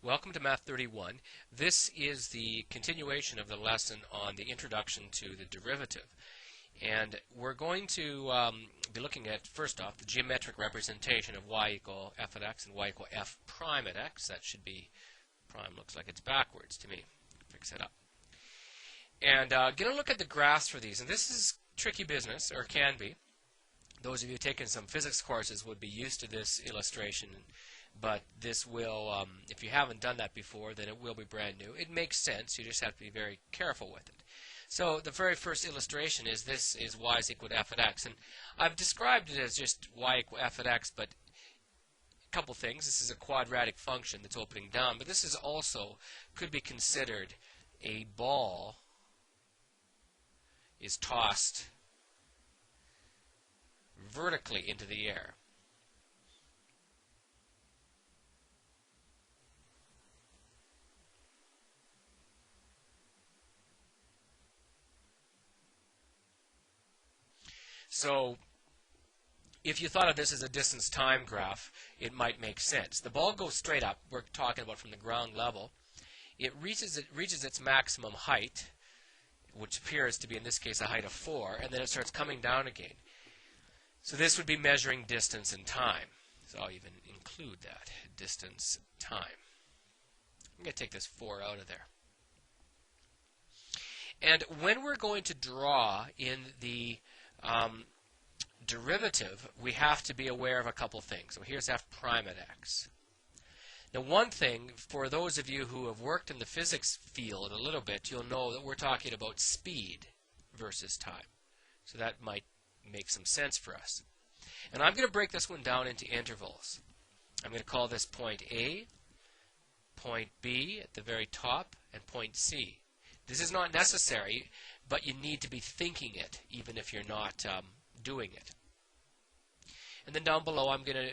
Welcome to Math 31. This is the continuation of the lesson on the introduction to the derivative. And we're going to be looking at, first off, the geometric representation of y equal f at x and y equal f prime at x. That should be, prime looks like it's backwards to me. Fix it up. And get a look at the graphs for these. And this is tricky business, or can be. Those of you taking some physics courses would be used to this illustration. But this will, if you haven't done that before, then it will be brand new. It makes sense. You just have to be very careful with it. So the very first illustration is this is y is equal to f at x. And I've described it as just y equal f at x, but a couple things. This is a quadratic function that's opening down, but this is also could be considered a ball is tossed vertically into the air. So if you thought of this as a distance-time graph, it might make sense. The ball goes straight up. We're talking about from the ground level. It reaches its maximum height, which appears to be, in this case, a height of 4, and then it starts coming down again. So this would be measuring distance and time. So I'll even include that, distance, time. I'm going to take this 4 out of there. And when we're going to draw in the derivative, we have to be aware of a couple things. So here's f prime at x. Now one thing, for those of you who have worked in the physics field a little bit, you'll know that we're talking about speed versus time. So that might make some sense for us. And I'm going to break this one down into intervals. I'm going to call this point A, point B at the very top, and point C. This is not necessary, but you need to be thinking it, even if you're not doing it. And then down below, I'm going to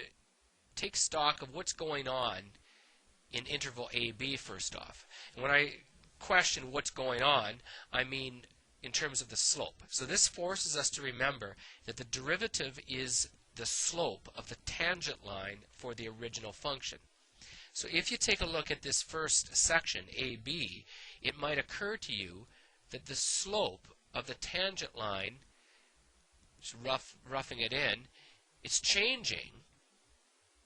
take stock of what's going on in interval AB first off. And when I question what's going on, I mean in terms of the slope. So this forces us to remember that the derivative is the slope of the tangent line for the original function. So if you take a look at this first section, AB, it might occur to you that the slope of the tangent line, just roughing it in, it's changing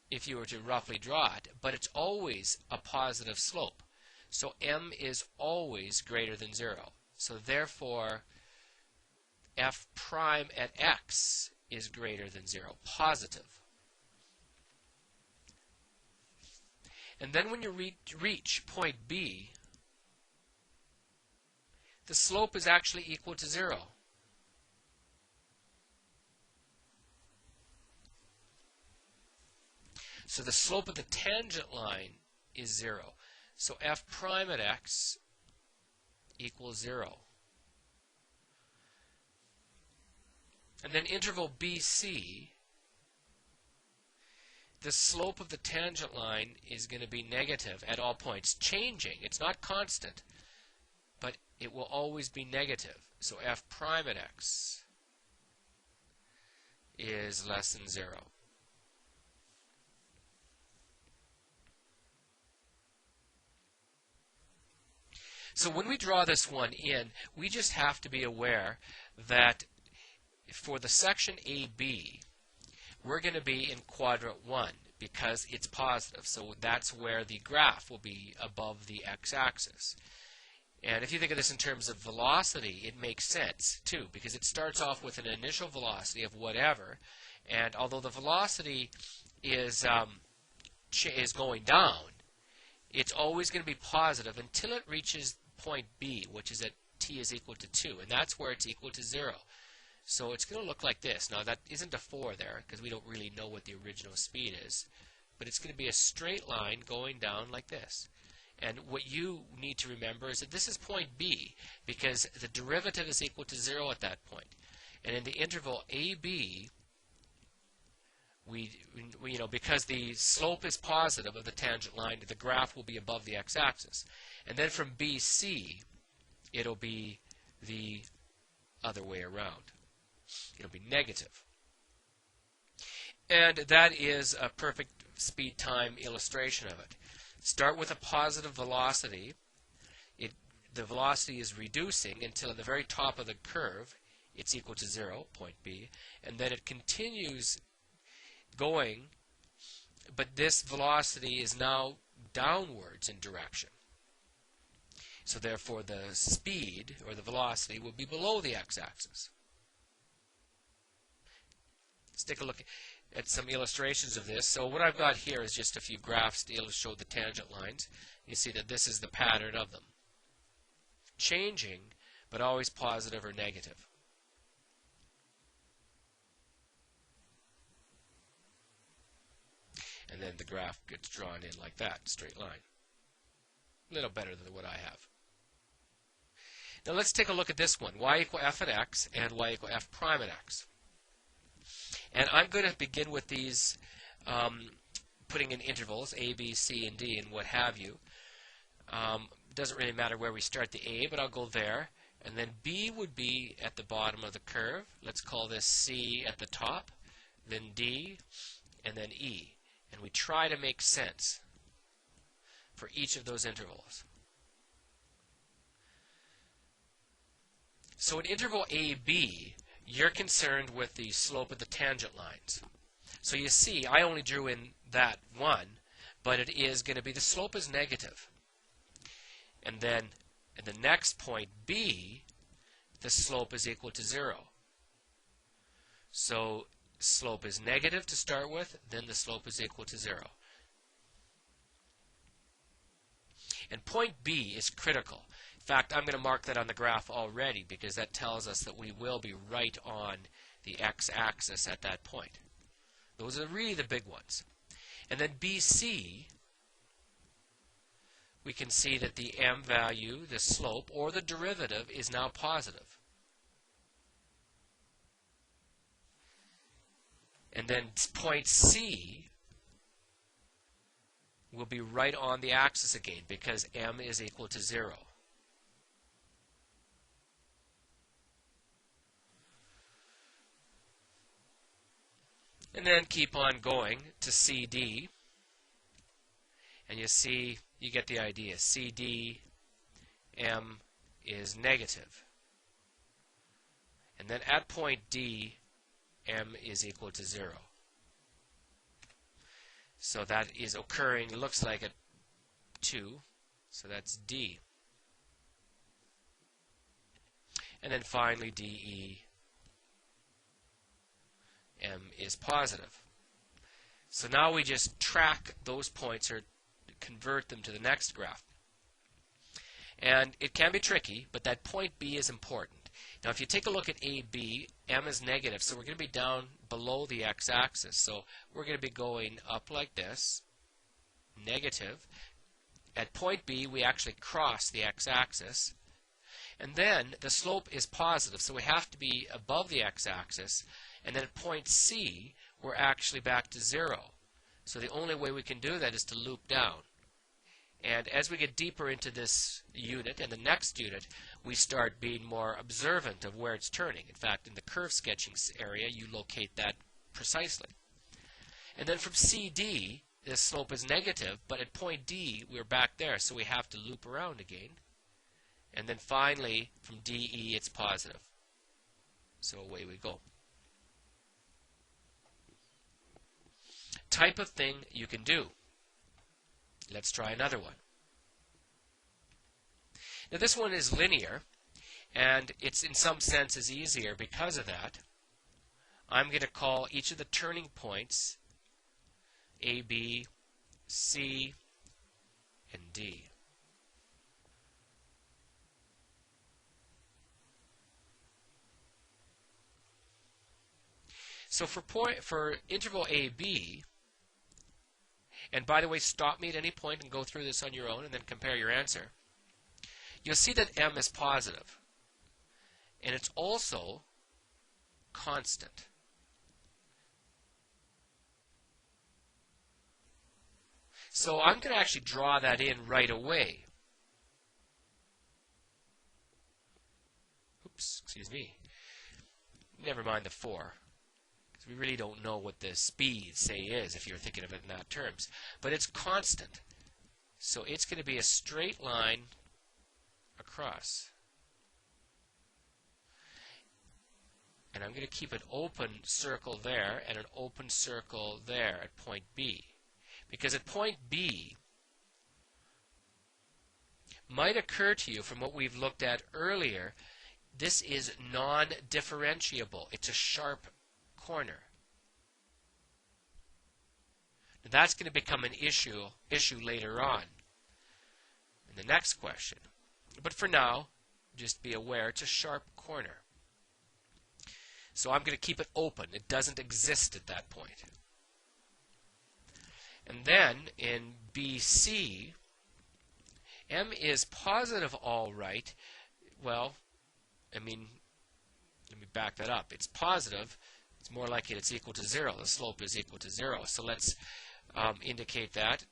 if you were to roughly draw it, but it's always a positive slope. So m is always greater than 0. So therefore, f prime at x is greater than 0, positive. And then when you reach point B, the slope is actually equal to 0. So the slope of the tangent line is 0. So f prime at x equals 0. And then interval BC, the slope of the tangent line is going to be negative at all points, changing. It's not constant, but it will always be negative. So f prime at x is less than 0. So when we draw this one in, we just have to be aware that for the section AB, we're going to be in quadrant 1 because it's positive. So that's where the graph will be above the x-axis. And if you think of this in terms of velocity, it makes sense too, because it starts off with an initial velocity of whatever, and although the velocity is going down, it's always going to be positive until it reaches point B, which is at t is equal to 2, and that's where it's equal to 0. So it's going to look like this. Now that isn't a 4 there, because we don't really know what the original speed is, but it's going to be a straight line going down like this. And what you need to remember is that this is point B, because the derivative is equal to 0 at that point. And in the interval AB, because the slope is positive of the tangent line, the graph will be above the x-axis. And then from BC, it'll be the other way around. It'll be negative. And that is a perfect speed-time illustration of it. start with a positive velocity. The velocity is reducing until at the very top of the curve it's equal to 0, point B, and then it continues going, but this velocity is now downwards in direction. So therefore the speed, or the velocity, will be below the x-axis. Let's take a look at some illustrations of this. So what I've got here is just a few graphs to illustrate the tangent lines. You see that this is the pattern of them. Changing, but always positive or negative. And then the graph gets drawn in like that, straight line. A little better than what I have. Now let's take a look at this one, y equal f at x and y equal f prime at x. And I'm going to begin with these putting in intervals, a, b, c, and d, and what have you. Doesn't really matter where we start the a, but I'll go there. And then b would be at the bottom of the curve. Let's call this c at the top, then d, and then e. And we try to make sense for each of those intervals. So in interval AB, you're concerned with the slope of the tangent lines. So you see, I only drew in that one, but it is going to be, the slope is negative. And then at the next point, B, the slope is equal to 0. So slope is negative to start with, then the slope is equal to 0. And point B is critical. In fact, I'm going to mark that on the graph already because that tells us that we will be right on the x-axis at that point. Those are really the big ones. And then BC, we can see that the m value, the slope, or the derivative is now positive. And then point C will be right on the axis again because m is equal to 0. And then keep on going to CD, and you see, you get the idea. CD, m is negative. And then at point D, m is equal to 0. So that is occurring, it looks like at 2, so that's D. And then finally DE, m is positive. So now we just track those points or convert them to the next graph. And it can be tricky, but that point B is important. Now if you take a look at AB, m is negative, so we're going to be down below the x-axis. So we're going to be going up like this, negative. At point B, we actually cross the x-axis. And then the slope is positive, so we have to be above the x-axis. And then at point C, we're actually back to 0. So the only way we can do that is to loop down. And as we get deeper into this unit and the next unit, we start being more observant of where it's turning. In fact, in the curve sketching area, you locate that precisely. And then from CD, this slope is negative, but at point D, we're back there, so we have to loop around again. And then finally, from DE, it's positive. So away we go. Type of thing you can do. Let's try another one. Now this one is linear, and it's in some senses easier because of that. I'm going to call each of the turning points A, B, C, and D. So for interval AB, and by the way, stop me at any point and go through this on your own and then compare your answer. You'll see that m is positive, and it's also constant. So I'm going to actually draw that in right away. Oops, excuse me. Never mind the 4. We really don't know what the speed, say, is if you're thinking of it in that terms. But it's constant. So it's going to be a straight line across. And I'm going to keep an open circle there and an open circle there at point B. Because at point B, might occur to you from what we've looked at earlier, this is non-differentiable. It's a sharp corner. Now that's going to become an issue later on in the next question. But for now, just be aware it's a sharp corner. So I'm going to keep it open. It doesn't exist at that point. And then in BC, M is positive all right. Well, I mean, let me back that up. It's positive. It's more likely it's equal to 0. The slope is equal to 0. So let's indicate that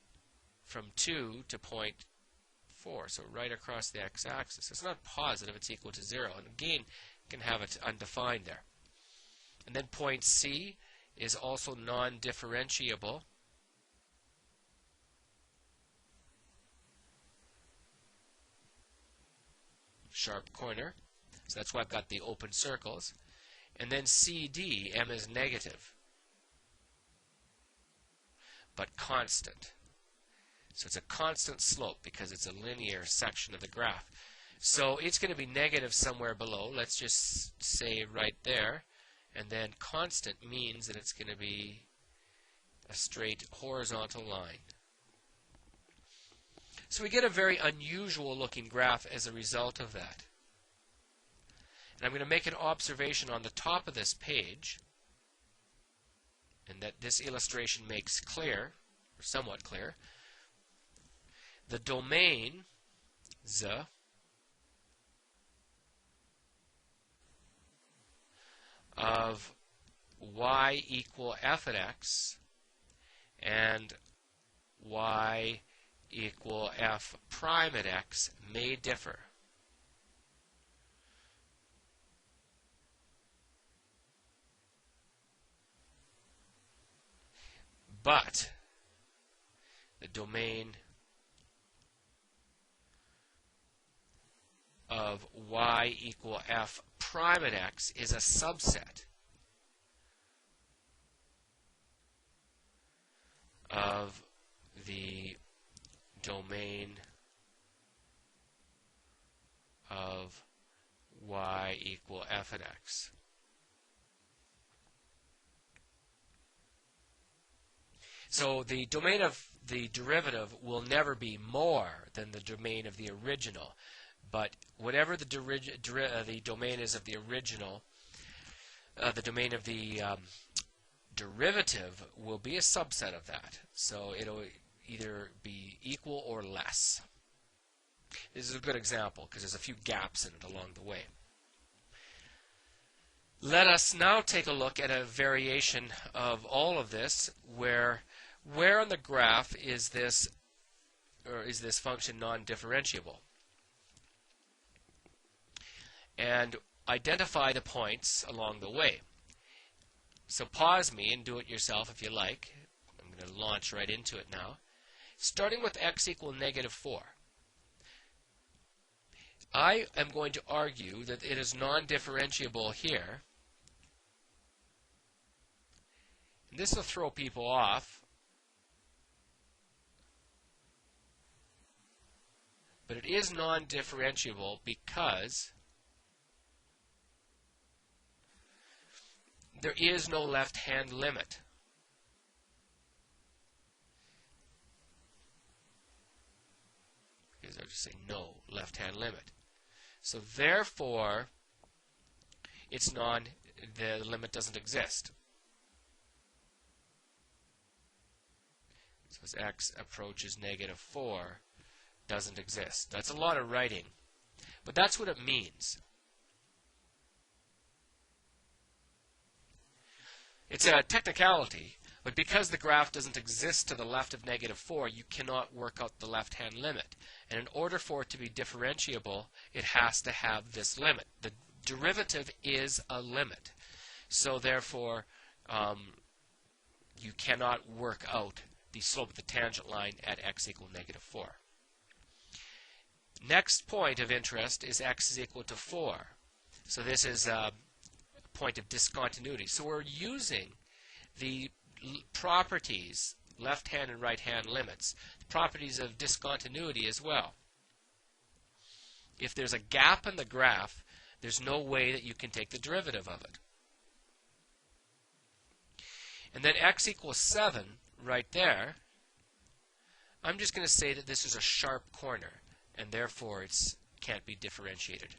from 2 to point 4. So right across the x-axis. It's not positive. It's equal to 0. And again, you can have it undefined there. And then point C is also non-differentiable. Sharp corner. So that's why I've got the open circles. And then CD, M is negative, but constant. So it's a constant slope because it's a linear section of the graph. So it's going to be negative somewhere below. Let's just say right there. And then constant means that it's going to be a straight horizontal line. So we get a very unusual looking graph as a result of that. And I'm going to make an observation on the top of this page, and that this illustration makes clear, or somewhat clear. The domain Z of y equal f at x and y equal f prime at x may differ. But the domain of y equal f prime at x is a subset of the domain of y equal f at x. So the domain of the derivative will never be more than the domain of the original. But whatever the domain is of the original, the domain of the derivative will be a subset of that. So it'll either be equal or less. This is a good example because there's a few gaps in it along the way. Let us now take a look at a variation of all of this where on the graph is this function non-differentiable. And identify the points along the way. So pause me and do it yourself if you like. I'm going to launch right into it now. Starting with x equal negative 4. I am going to argue that it is non-differentiable here. And this will throw people off. But it is non-differentiable because there is no left-hand limit. Because I'll just say no left-hand limit. So therefore, the limit doesn't exist. So as x approaches negative 4, doesn't exist. That's a lot of writing, but that's what it means. It's a technicality, but because the graph doesn't exist to the left of negative 4, you cannot work out the left-hand limit. And in order for it to be differentiable, it has to have this limit. The derivative is a limit. So therefore, you cannot work out the slope of the tangent line at x equal negative 4. Next point of interest is x is equal to 4. So this is a point of discontinuity. So we're using the properties, left-hand and right-hand limits, the properties of discontinuity as well. If there's a gap in the graph, there's no way that you can take the derivative of it. And then x equals 7 right there, I'm just going to say that this is a sharp corner, and therefore it can't be differentiated.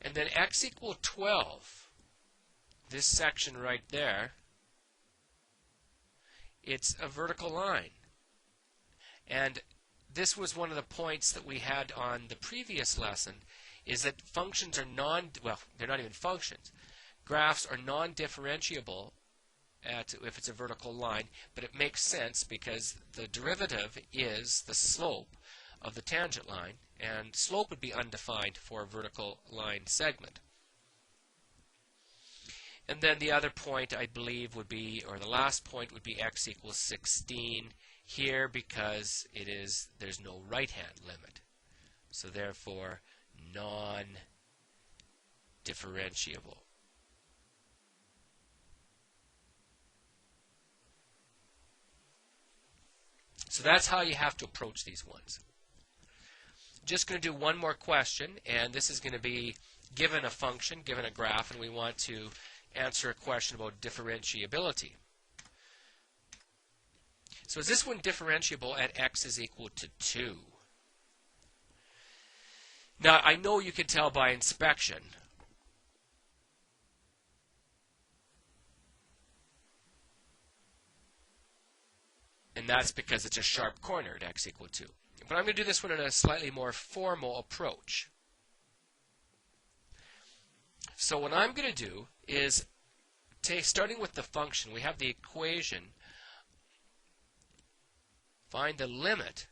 And then x equal 12, this section right there, it's a vertical line. And this was one of the points that we had on the previous lesson, is that functions are they're not even functions. Graphs are non-differentiable if it's a vertical line, but it makes sense because the derivative is the slope of the tangent line, and slope would be undefined for a vertical line segment. And then the other point, I believe, would be, or the last point would be x equals 16 here, because there's no right-hand limit. So therefore, non-differentiable. So that's how you have to approach these ones. Just going to do one more question, and this is going to be given a function, given a graph, and we want to answer a question about differentiability. So is this one differentiable at x is equal to 2? Now, I know you can tell by inspection. And that's because it's a sharp corner at x equal 2. But I'm going to do this one in a slightly more formal approach. So what I'm going to do is, starting with the function, we have the equation, find the limit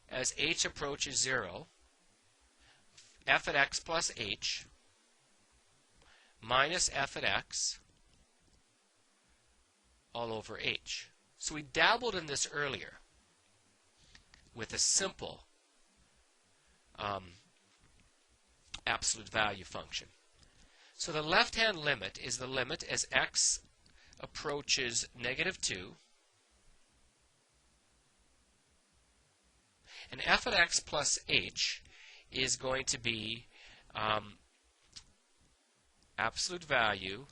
as h approaches 0, f at x plus h minus f at x all over h. So we dabbled in this earlier with a simple absolute value function. So the left-hand limit is the limit as x approaches negative 2, and f at x plus h is going to be absolute value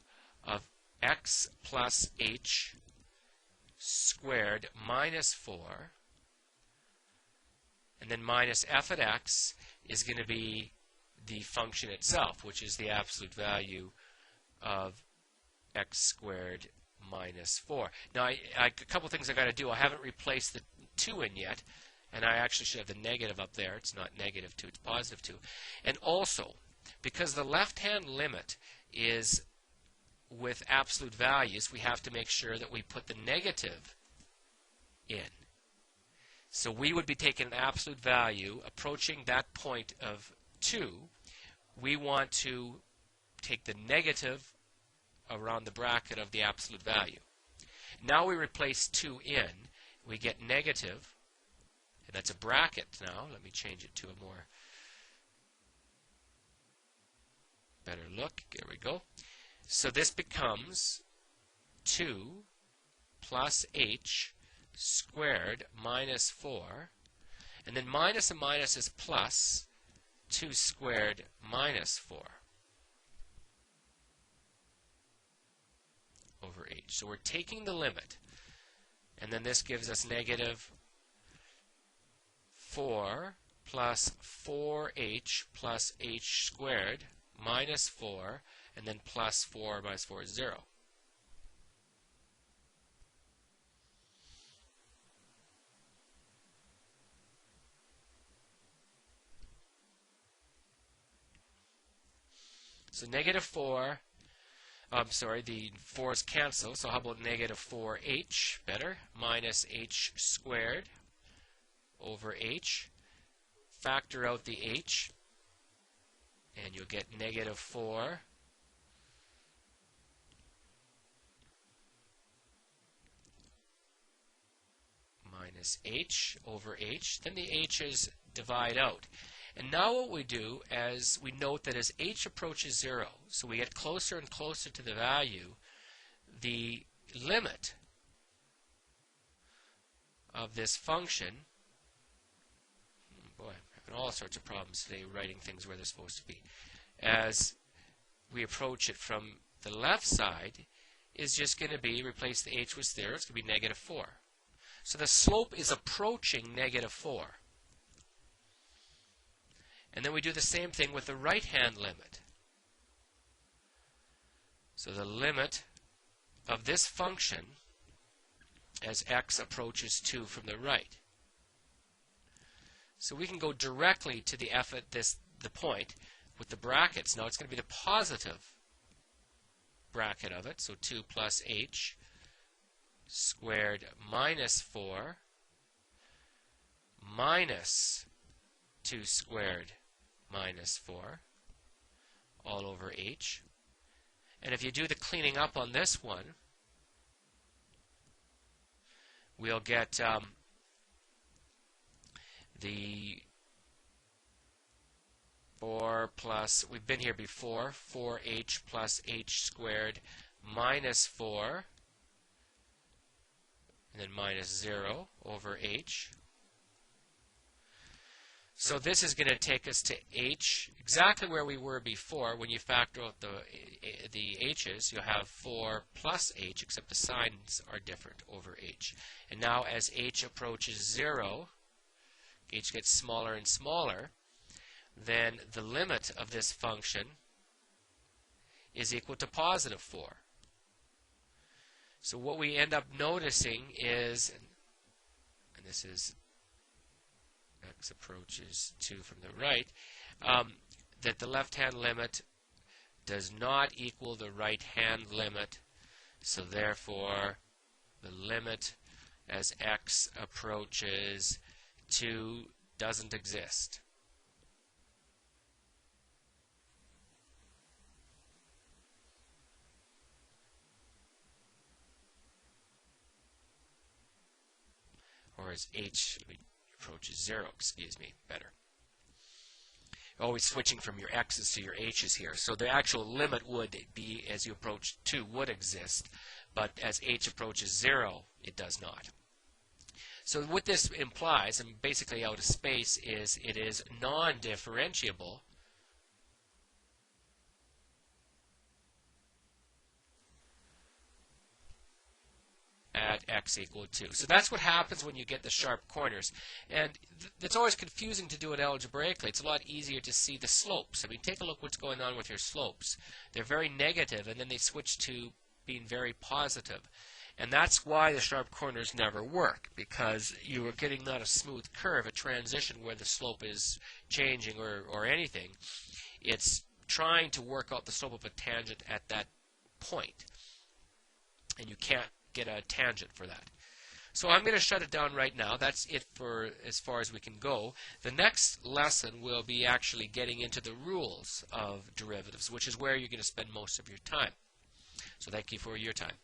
of x plus h squared minus 4, and then minus f at x is going to be the function itself, which is the absolute value of x squared minus 4. Now, a couple things I've got to do. I haven't replaced the 2 in yet, and I actually should have the negative up there. It's not negative 2, it's positive 2. And also, because the left-hand limit is with absolute values, we have to make sure that we put the negative in. So we would be taking an absolute value approaching that point of 2. We want to take the negative around the bracket of the absolute value. Now we replace 2 in. We get negative, and that's a bracket now. Let me change it to a more better look. There we go. So this becomes 2 plus h squared minus 4, and then minus and minus is plus 2 squared minus 4 over h. So we're taking the limit, and then this gives us negative 4 plus 4h plus h squared minus 4, and then plus 4 minus 4 is 0. So negative 4, the 4's cancel, so how about negative 4h, better, minus h squared over h. Factor out the h, and you'll get negative 4 minus h over h. Then the h's divide out. And now what we do is we note that as h approaches 0, so we get closer and closer to the value, the limit of this function, boy, I'm having all sorts of problems today writing things where they're supposed to be, as we approach it from the left side, is just going to be, replace the h with 0, it's going to be negative 4. So the slope is approaching negative 4. And then we do the same thing with the right-hand limit. So the limit of this function as x approaches 2 from the right. So we can go directly to the f at the point with the brackets. Now it's going to be the positive bracket of it, so 2 plus h squared minus 4 minus 2 squared minus 4 all over h. And if you do the cleaning up on this one, we'll get the 4 plus, we've been here before, 4h plus h squared minus 4, and then minus 0 over h. So this is going to take us to h, exactly where we were before. When you factor out the h's, you'll have 4 plus h, except the signs are different, over h. And now as h approaches 0, h gets smaller and smaller, then the limit of this function is equal to positive 4. So what we end up noticing is, and this is x approaches 2 from the right, that the left-hand limit does not equal the right-hand limit, so therefore the limit as x approaches 2 doesn't exist. Or as h approaches 0, excuse me, better. Always switching from your x's to your h's here. So the actual limit would be, as you approach 2, would exist, but as h approaches 0, it does not. So what this implies, and basically out of space, is it is non-differentiable at x equal 2. So that's what happens when you get the sharp corners. And it's always confusing to do it algebraically. It's a lot easier to see the slopes. I mean, take a look what's going on with your slopes. They're very negative, and then they switch to being very positive. And that's why the sharp corners never work, because you are getting not a smooth curve, a transition where the slope is changing or anything. It's trying to work out the slope of a tangent at that point. And you can't get a tangent for that. So I'm going to shut it down right now. That's it for as far as we can go. The next lesson will be actually getting into the rules of derivatives, which is where you're going to spend most of your time. So thank you for your time.